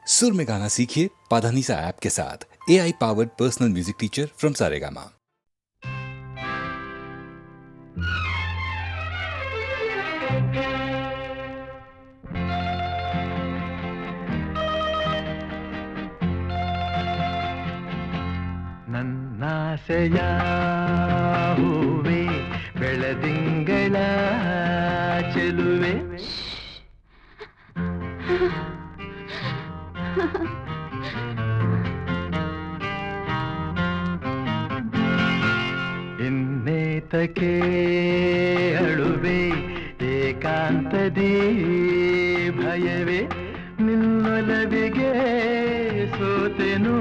सुर में गाना सीखिए पाधानीसा ऐप के साथ। AI powered personal music teacher from Saregama. ನನ್ನಾಸೆಯ ಹೂವೆ ಬೆಳದಿಂಗಳ ಚೆಲುವೆ ಇನ್ನೇತಕ್ಕೆ ಅಳುವೆ ಏಕಾಂತದಿ ಭಯವೇ ನಿನ್ನೊಲವಿಗೆ ಸೋತೆನು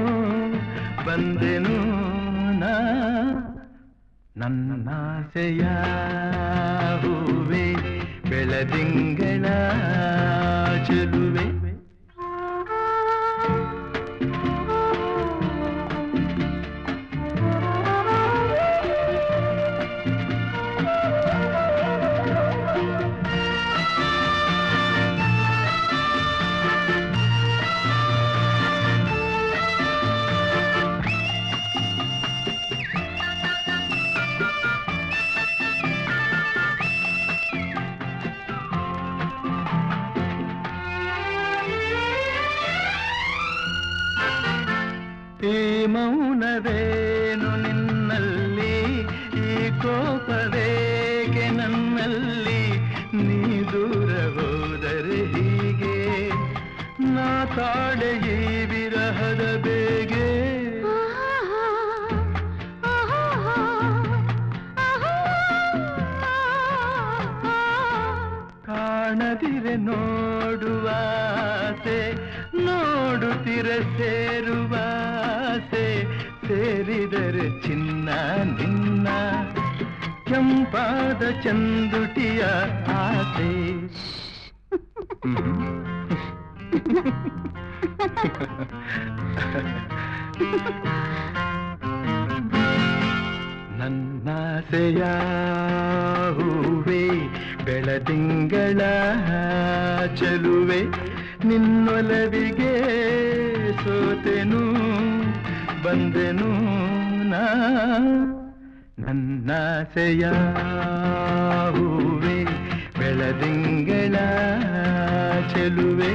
ಬಂದೆನು ನಾ ನನ್ನಾಸೆಯ ಹೂವೆ ಬೆಳದಿಂಗಳ ಚೆಲುವೆ ಈ ಮೌನವೇನು ನಿನ್ನಲ್ಲಿ ಈ ಕೋಪವೇಗೆ ನನ್ನಲ್ಲಿ ನೀ ದೂರ ಹೋದರೆ ಹೀಗೆ ನಾ ತಾಳೆ ಈ ವಿರಹದ ಬೇಗೆ ಕಾಣದಿರೆ ನೋಡುವಾಸೆ ನೋಡುತ್ತಿರ ಸೇರುವಾಸೆ ಸೇರಿದರೆ ಚಿನ್ನ ನಿನ್ನ ಕೆಂಪಾದ ಚಂದುಟಿಯ ಆಸೆ ನನ್ನಾಸೆಯ ಹೂವೆ ಬೆಳದಿಂಗಳ ಚೆಲುವೆ ನಿನ್ನೊಲವಿಗೆ ಸೋತೆನು ಬಂದೆನು ನಾ ನನ್ನಾಸೆಯ ಹೂವೆ ಬೆಳದಿಂಗಳ ಚೆಲುವೆ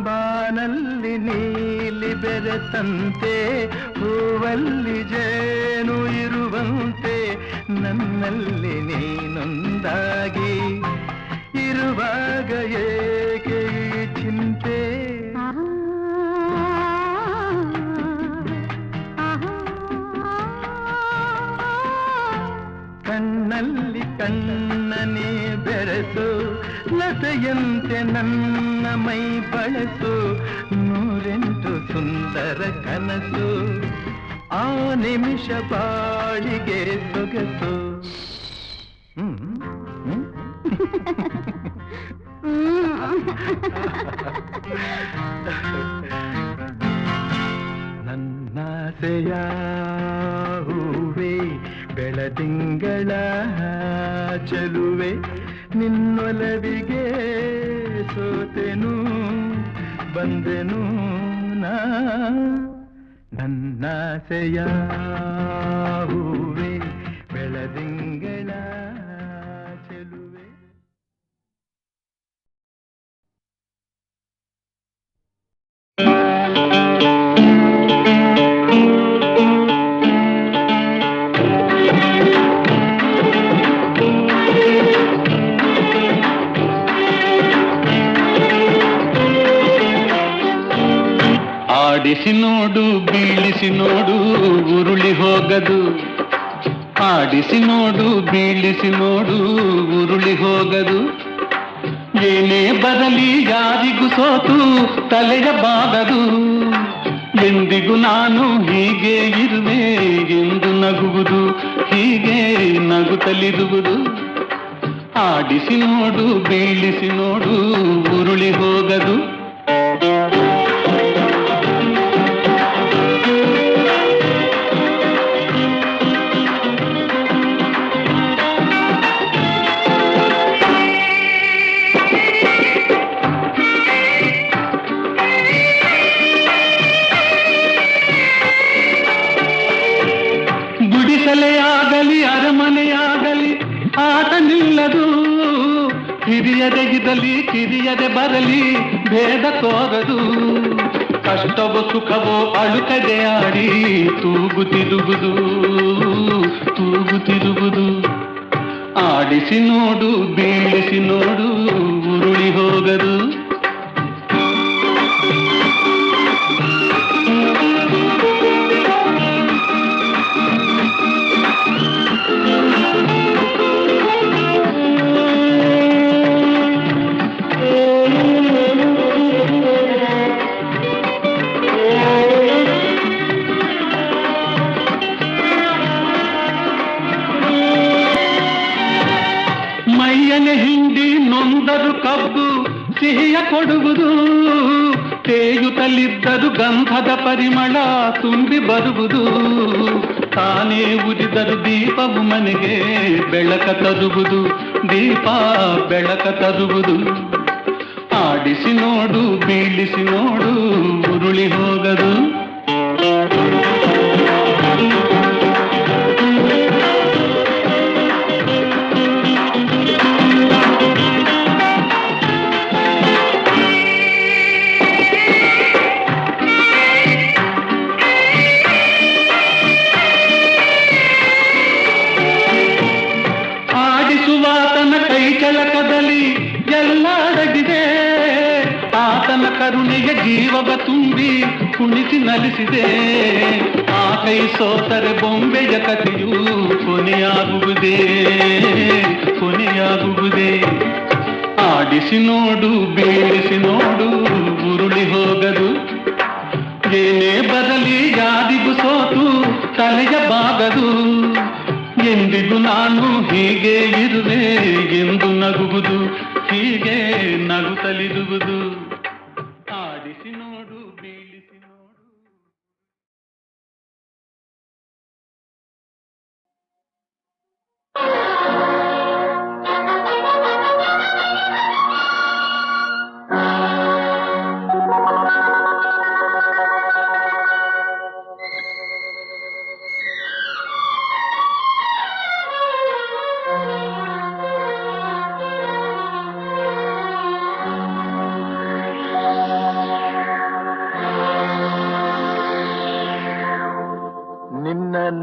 ಬಾನಲ್ಲಿ ನೀಲಿ ಬೆರೆತಂತೆ ಹೂವಲ್ಲಿ ಜೇನು ಇರುವಂತೆ ನನ್ನಲ್ಲಿ ನೀನೊಂದಾಗಿ ಇರುವಾಗ ಏಕೆ ಈ ಚಿಂತೆ ಕಣ್ಣಲ್ಲಿ ಕಣ್ಣನೇ ಬೆರೆಸು ಲತೆಯಂತೆ ನನ್ನ ಮೈ ಬಳಸು ನೂರೆಂಟು ಸುಂದರ ಕನಸು ಆ ನಿಮಿಷ ಬಾಳಿಗೆ ಸೊಗಸು ನನ್ನಾಸೆಯ ಹೂವೆ ಬೆಳದಿಂಗಳ ಚೆಲುವೆ ನಿನ್ನೊಲವಿಗೆ ಸೋತೆನು ಬಂದೆನು ನಾ ನನ್ನಾಸೆಯ ಹೂವೆ ಬೆಳದಿಂಗಳ ಚೆಲುವೆ ಆಡಿಸಿ ನೋಡು ಬೀಳಿಸಿ ನೋಡು ಉರುಳಿ ಹೋಗದು ಆಡಿಸಿ ನೋಡು ಬೀಳಿಸಿ ನೋಡು ಉರುಳಿ ಹೋಗದು. ಏನೇ ಬರಲಿ ಯಾರಿಗೂ ಸೋತು ತಲೆಯ ಬಾಗದು. ಎಂದಿಗೂ ನಾನು ಹೀಗೆ ಇರುವೆ ಎಂದು ನಗುವುದು, ಹೀಗೆ ನಗುತ್ತಲಿರುವುದು. ಆಡಿಸಿ ನೋಡು ಬೀಳಿಸಿ ನೋಡು ಉರುಳಿ ಹೋಗದು. ಗುಡಿಸಲೆಯಾಗಲಿ ಅರಮನೆಯಾಗಲಿ ಆಟ ನಿಲ್ಲದು. ಹಿರಿಯರೆಗಿರಲಿ ಕಿರಿಯರೆ ಬರಲಿ ಭೇದ ತೋರದು. ಕಷ್ಟವೋ ಸುಖವೋ ಅಳುಕದೆ ಆಡಿ ತೂಗುತ್ತಿರುವುದು, ತೂಗುತ್ತಿರುವುದು. ಆಡಿಸಿ ನೋಡು ಬೀಳಿಸಿ ನೋಡು ಉರುಳಿ ಹೋಗದು. ಮೈಯನೆ ಹಿಂಡಿ ನೊಂದರು ಕಬ್ಬು ಸಿಹಿಯ ಕೊಡುವುದು. ತೇಯುತ್ತಲಿದ್ದರು ಗಂಧದ ಪರಿಮಳ ತುಂಬಿ ಬರುವುದು. ತಾನೇ ಉರಿದರು ದೀಪವು ಮನೆಗೆ ಬೆಳಕ ತರುವುದು, ದೀಪ ಬೆಳಕ ತರುವುದು. ಆಡಿಸಿ ನೋಡು ಬೀಳಿಸಿ ನೋಡು ಉರುಳಿ ಹೋಗದು. ಆಡಿಸುವಾತನ ಕೈ ಕೆಳಕದಲ್ಲಿ ಎಲ್ಲ ಅಡಗಿದೆ. ಆತನ ಕರುಣೆಯ ಜೀವವ ತುಂಬಿ ಕುಣಿಸಿ ನಲಿಸಿದೆ. ಆ ಕೈ ಸೋತರೆ ಬೊಂಬೆಯ ಕಥೆಯು ಕೊನೆಯಾಗುವುದೇ, ಕೊನೆಯಾಗುವುದೇ. ಆಡಿಸಿ ನೋಡು ಬೀಳಿಸಿ ನೋಡು ಉರುಳಿ ಹೋಗದು. ಏನೇ ಬರಲಿ ಯಾರಿಗೂ ಸೋತು ತಲೆಯ ಬಾಗದು. ಎಂದಿಗೂ ನಾನು ಹೀಗೆ ಇರುವೆ ಎಂದು ನಗುವುದು, ಹೀಗೆ ನಗುತ್ತಲಿರುವುದು. ಆಡಿಸಿ ನೋಡು ಬೀಳಿಸಿ ನೋಡು.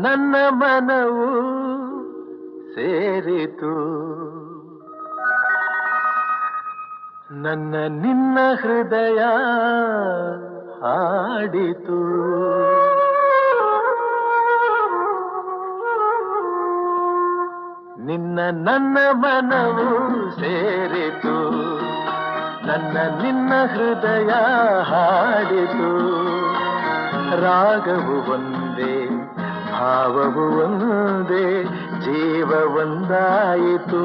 ನನ್ನ ಮನವು ಸೇರಿತು, ನನ್ನ ನಿನ್ನ ಹೃದಯ ಹಾಡಿತು. ನಿನ್ನ ನನ್ನ ಮನವು ಸೇರಿತು, ನನ್ನ ನಿನ್ನ ಹೃದಯ ಹಾಡಿತು. ರಾಗವು ಒಂದೇ ಭಾವವು ಒಂದೇ, ಜೀವ ಒಂದಾಯಿತು,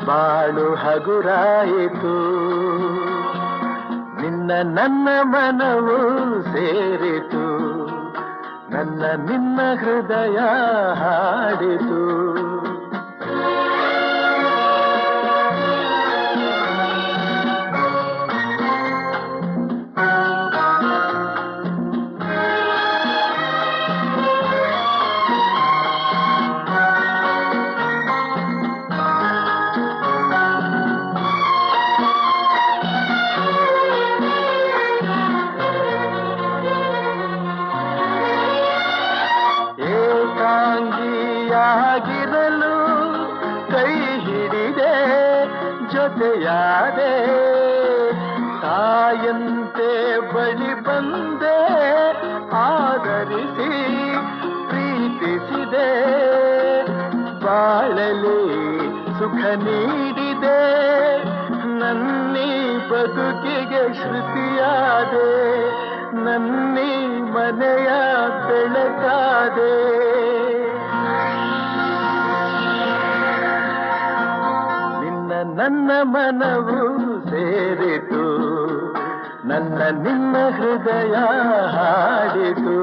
ಬಾಳು ಹಗುರಾಯಿತು. ನಿನ್ನ ನನ್ನ ಮನವು ಸೇರಿತು, ನನ್ನ ನಿನ್ನ ಹೃದಯ ಹಾಡಿತು. ಏಕಾಂಗಿಯಾಗಿರಲು ಕೈ ಹಿಡಿದೆ, ಜೊತೆಯಾದೆ, ತಾಯಂತೆ ಬಳಿ ಬಂದೆ, ಆದರಿಸಿ ಪ್ರೀತಿಸಿದೆ. ಬಾಳಲಿ ಸುಖ ನೀಡಿದೆ, ನನ್ನಿ ಬದುಕಿಗೆ ಶ್ರುತಿಯಾದೆ, ನನ್ನಿ ಮನೆಯ ಬೆಳಕಾದೆ. ನಿನ್ನ ನನ್ನ ಮನವು ಸೇರಿತು, ನನ್ನ ನಿನ್ನ ಹೃದಯ ಹಾಡಿತು.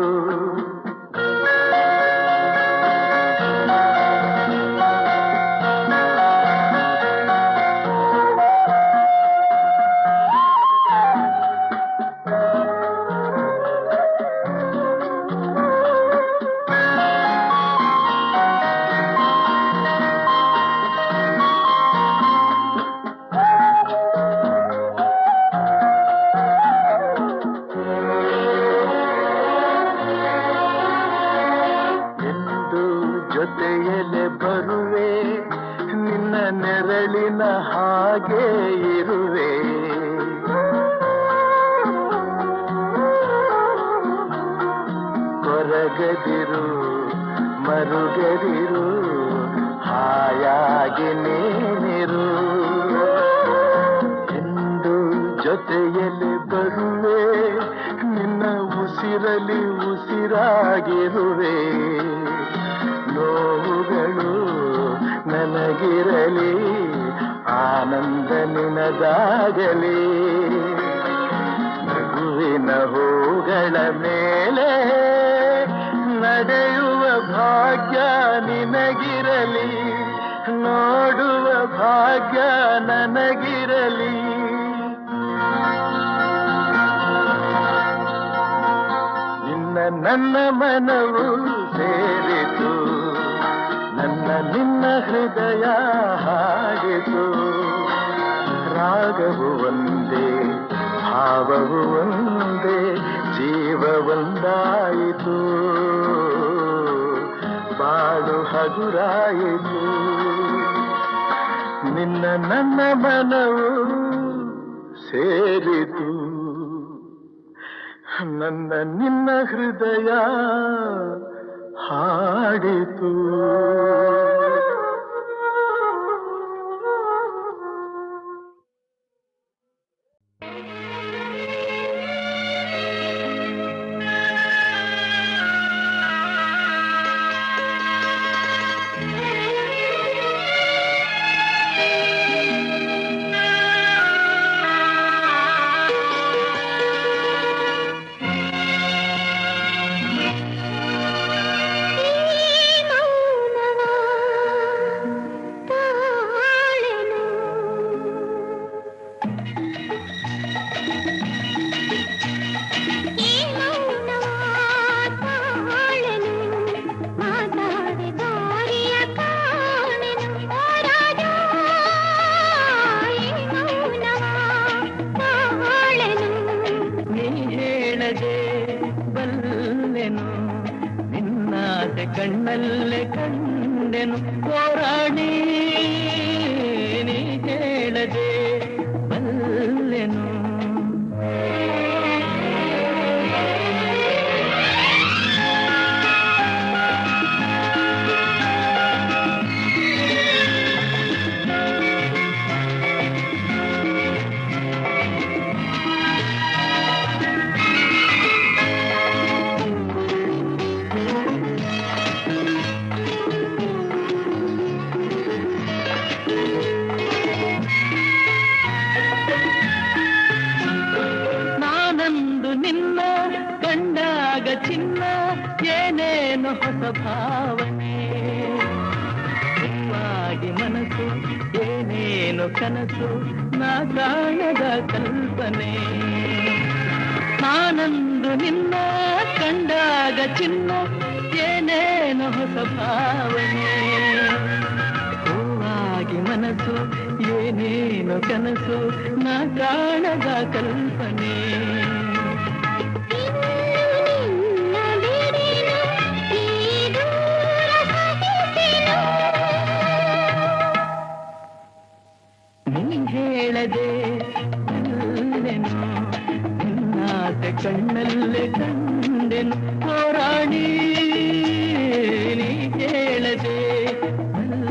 ಜೊತೆಯಲ್ಲೇ ಬರುವೆ, ನಿನ್ನ ನೆರಳಿನ ಹಾಗೆ ಇರುವೆ. ಕೊರಗದಿರು ಮರುಗದಿರು, ಹಾಯಾಗಿ ನೀನಿರು. ಎಂದು ಜೊತೆಯಲ್ಲಿ ಬರುವೆ, ನಿನ್ನ ಉಸಿರಲಿ ಉಸಿರಾಗಿರುವೆ. ನೋವುಗಳು ನನಗಿರಲಿ, ಆನಂದ ನಿನದಾಗಲಿ. ನಗುವಿನ ಹೂಗಳ ಮೇಲೆ ನಡೆಯುವ ಭಾಗ್ಯ ನಿನಗಿರಲಿ, ನೋಡುವ ಭಾಗ್ಯ ನನಗಿರಲಿ. ನಿನ್ನ ನನ್ನ ಮನವು ಸೇರಿತು, ನನ್ನ ನಿನ್ನ ಹೃದಯ ಹಾಡಿತು. ರಾಗವು ಒಂದೇ, ಭಾವವು ಒಂದೇ, ಜೀವ ಒಂದಾಯಿತು. ಬಾಳು ಹಗುರಾಯಿತು. ನಿನ್ನ ನನ್ನ ಮನವು ಸೇರಿತು, ನನ್ನ ನಿನ್ನ ಹೃದಯ ಹಾಡಿತು. ಕಣ್ಣಲ್ಲೇ ಕಂಡೆನು ಹೋರಾಡಿ, ನೀ ಹೇಳದೆ ಬಲ್ಲೆನು. ಚಿನ್ನ ಏನೇನು ಹೊಸ ಭಾವನೆ, ಹೂವಾಗಿ ಮನಸ್ಸು ಏನೇನು ಕನಸು, ನಾ ಕಾಣದ ಕಲ್ಪನೆ. ನಾನಂದು ನಿನ್ನ ಕಂಡಾಗ ಚಿನ್ನ ಏನೇನು ಹೊಸ ಭಾವನೆ, ಹೂವಾಗಿ ಮನಸ್ಸು ಏನೇನು ಕನಸು, ನಾ ಕಾಣದ ಕಲ್ಪನೆ. ಹೇಳದೆ ಬಲ್ಲೆನು, ನಿನ್ನಾಸೆ ಕಣ್ಣಲ್ಲೇ ಕಂಡೆನು ಹೋರಾಡಿ, ನೀ ಹೇಳದೆ ಬಲ್ಲೆನು.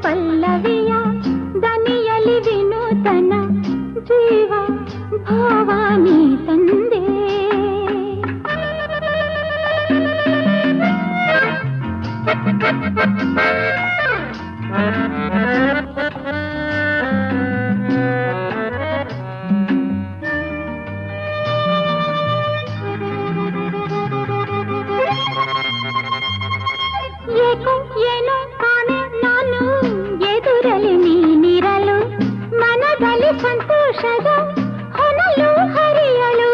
ಪಲ್ಲವಿಯ ದನಿಯಲಿ ವಿನೂತನ ಜೀವ ಭಾವಾನಿ ತಂದೆ. ಏಕೋ ಏನೋ ಕಾಣೆ ನಾನು ಎದುರಲಿ ನೀನಿರಲು ಮನದಲ್ಲಿ ಸಂತೋಷದ ಹೊನಲು ಹರಿಯಲು.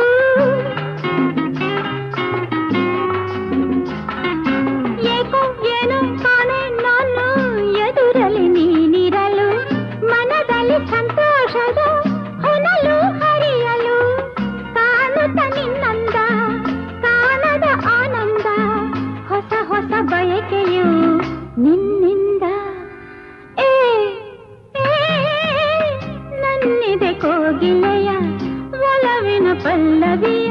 ಏಕೋ ಏನೋ ಕಾಣೆ ನಾನು ಎದುರಲಿ ನೀನಿರಲು ಮನದಲ್ಲಿ ಸಂತೋಷದ ಹೊನಲು ಹರಿಯಲು. ಕಾಣುತ್ತ ನಿನ್ನಂದ ಕಾಣದ ಆನಂದ ಹೊಸ ಹೊಸ ಬಯಕೆಯು ನಿನ್ನಿಂದ. ನನ್ನಿದೆ ಕೋಗಿಲೆಯ ಒಲವಿನ ಪಲ್ಲವಿಯ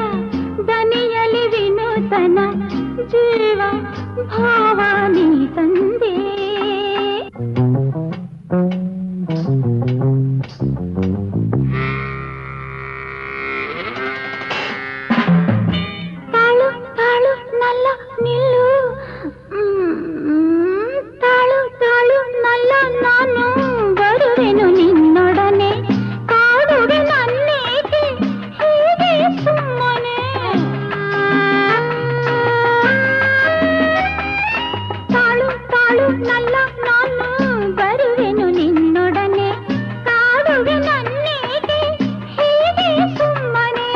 ದನಿಯಲಿ ವಿನೂತನ ಜೀವ ಭಾವಾನಿ ತಂದೆ. ತಾಳು ತಾಳು ನಲ್ಲ ನಿಲ್ಲು, ತಾಳು ತಾಳು ನಲ್ಲ ನಾನು ಬರುವೆನು ನಿನ್ನೊಡನೆ ಕಾಡುವೆ ನನ್ನೇಕೆ ಹೀಗೆ ಸುಮ್ಮನೆ. ತಾಳು ತಾಳು ನಲ್ಲ ನಾನು ಬರುವೆನು ನಿನ್ನೊಡನೆ ಕಾಡುವೆ ನನ್ನೇಕೆ ಹೀಗೆ ಸುಮ್ಮನೆ.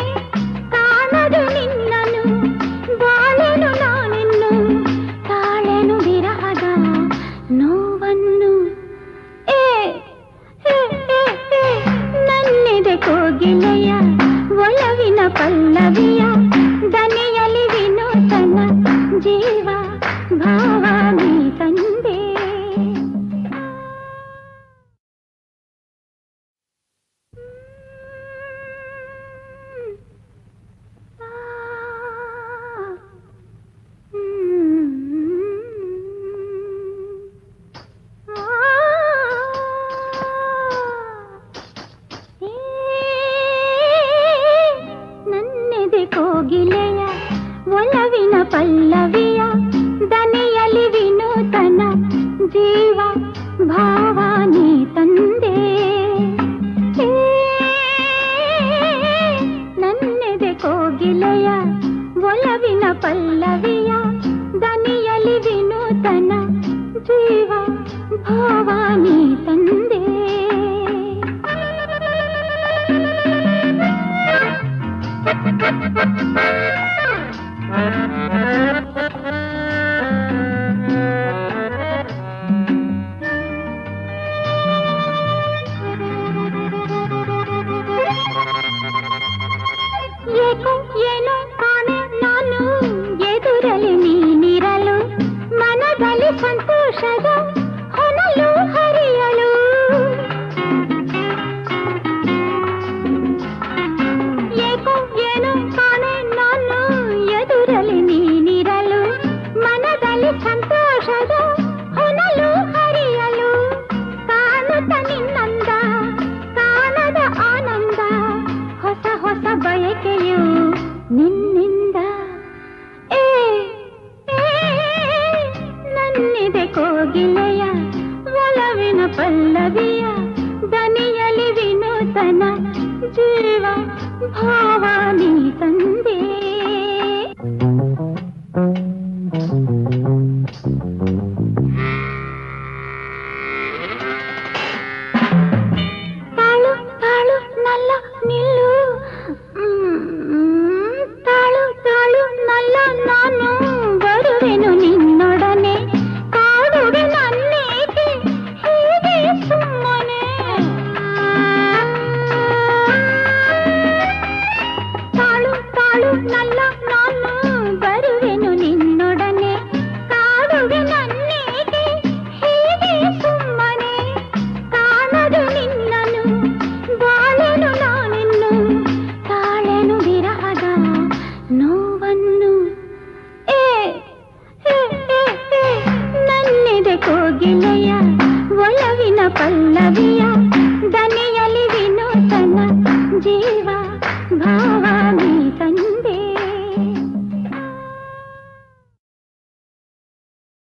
ಕಾಣದು ನಿನ್ನನು ಬಾಳೆನು ನಾನಿನ್ನು ತಾಳೆನು ವಿರಹದ ನೋವನ್ನು. ನನ್ನಿದೆ ಕೋಗಿಲೆಯ ಒಲವಿನ ಪಲ್ಲವಿಯ ದನಿಯಲಿ ವಿನೂತನ ಜೀವ ಭಾವಾನಿ ತಂದೆ. ನನ್ನೆದೆ ಕೋಗಿಲೆಯ ಒಲವಿನ ಪಲ್ಲವಿಯ ದನಿಯಲಿ ವಿನೂತನ ಜೀವ ಭಾವಾನಿ ತಂದೆ. ನನ್ನೆದೆ ಕೋಗಿಲೆಯ ಒಲವಿನ ಪಲ್ಲವಿಯ ದನಿಯಲಿ ವಿನೂತನ ಜೀವ ಭಾವಾನಿ ತಂದೆ. ಏಕೋ ಏನೋ ಕಾಣೆ ನಾನು ಎದುರಲಿ ನೀನಿರಲು ಮನದಲ್ಲಿ ಸಂತೋಷದ ಹೊನಲು ಹರಿಯಲು. ಏಕೋ ಏನೋ ಕಾಣೆ ನಾನು ಎದುರಲಿ ನೀನಿರಲು ಮನದಲ್ಲಿ ಸಂತೋಷದ ಹೊನಲು ಹರಿಯಲು. ಕಾಣುತ್ತ ನಿನ್ನಂದ ಕಾಣದ ಆನಂದ ಹೊಸ ಹೊಸ ಬಯಕೆಯು ನಿನ್ನಿಂದ. ನನ್ನಿದೆ ಕೋಗಿಲೆಯ ಒಲವಿನ ಪಲ್ಲವಿಯ ದನಿಯಲಿ ವಿನೂತನ ಜೀವ ಭಾವಾನಿ ತಂದೆ. ತಾಳು ತಾಳು ನಲ್ಲ ನಿಲ್ಲು, ತಾಳು ತಾಳು ನಲ್ಲ ನಾನು ಬರುವೆನು ನಿನ್ನೊಡನೆ ಕಾಡುವೆ ನನ್ನೇಕೆ ಹೀಗೆ ಸುಮ್ಮನೆ. ತಾಳು ತಾಳು ಭಾವ